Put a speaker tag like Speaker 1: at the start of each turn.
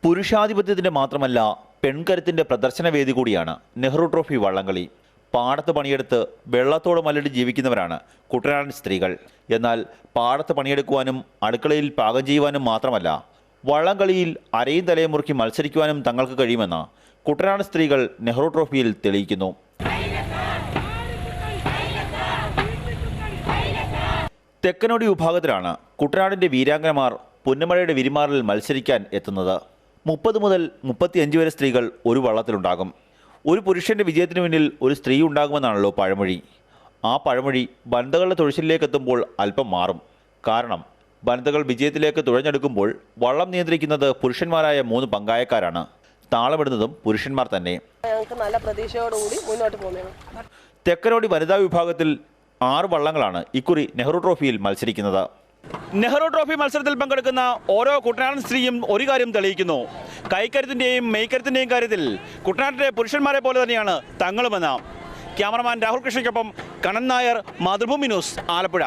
Speaker 1: പുരുഷാധിപത്യത്തിന്റെ മാത്രമല്ല പെൺകരുത്തിന്റെ പ്രദർശന വേദി കൂടിയാണ് നെഹ്റു ട്രോഫി വള്ളംകളി. പാടത്ത് പണിയെടുത്ത് വെള്ളത്തോട് മല്ലിട്ട് ജീവിക്കുന്നവരാണ് കുട്ടനാടൻ സ്ത്രീകൾ. എന്നാൽ പാടത്ത് പണിയെടുക്കുവാനും അടുക്കളയിൽ പാകം ചെയ്യുവാനും മാത്രമല്ല, വള്ളംകളിയിൽ അരയും തലയും മുറുക്കി മത്സരിക്കുവാനും തങ്ങൾക്ക് കഴിയുമെന്ന് കുട്ടനാടൻ സ്ത്രീകൾ നെഹ്റു ട്രോഫിയിൽ തെളിയിക്കുന്നു. തെക്കനോടി വിഭാഗത്തിലാണ് കുട്ടനാടിന്റെ വീരാംഗനമാർ പുന്നമഴയുടെ വിരിമാറിൽ മത്സരിക്കാൻ എത്തുന്നത്. 30 മുതൽ 35 വരെ സ്ത്രീകൾ ഒരു വള്ളത്തിലുണ്ടാകും. ഒരു പുരുഷന്റെ വിജയത്തിന് മുന്നിൽ ഒരു സ്ത്രീ ഉണ്ടാകുമെന്നാണല്ലോ പഴമൊഴി. ആ പഴമൊഴി വനിതകളുടെ തുഴച്ചിലേക്ക് എത്തുമ്പോൾ അല്പം മാറും. കാരണം വനിതകൾ വിജയത്തിലേക്ക് തുഴഞ്ഞെടുക്കുമ്പോൾ വള്ളം നിയന്ത്രിക്കുന്നത് പുരുഷന്മാരായ 3 പങ്കായക്കാരാണ്. താളമിടുന്നതും പുരുഷന്മാർ തന്നെ.
Speaker 2: നല്ല പ്രതീക്ഷയോടുകൂടി മുന്നോട്ട് പോകുന്നു.
Speaker 1: തെക്കനോടി വനിതാ വിഭാഗത്തിൽ 6 വള്ളങ്ങളാണ് ഇക്കുറി നെഹ്റു ട്രോഫിയിൽ മത്സരിക്കുന്നത്. നെഹ്റു ട്രോഫി മത്സരത്തിൽ പങ്കെടുക്കുന്ന ഓരോ കുട്ടനാടൻ സ്ത്രീയും ഒരു കാര്യം തെളിയിക്കുന്നു. കൈക്കരുത്തിൻ്റെയും മെയ്ക്കരുത്തിൻ്റെയും കാര്യത്തിൽ കുട്ടനാട്ടിലെ പുരുഷന്മാരെ പോലെ തന്നെയാണ് തങ്ങളുമെന്ന്. ക്യാമറമാൻ രാഹുൽ കൃഷ്ണയ്ക്കൊപ്പം കണ്ണൻ നായർ, മാതൃഭൂമി ന്യൂസ്, ആലപ്പുഴ.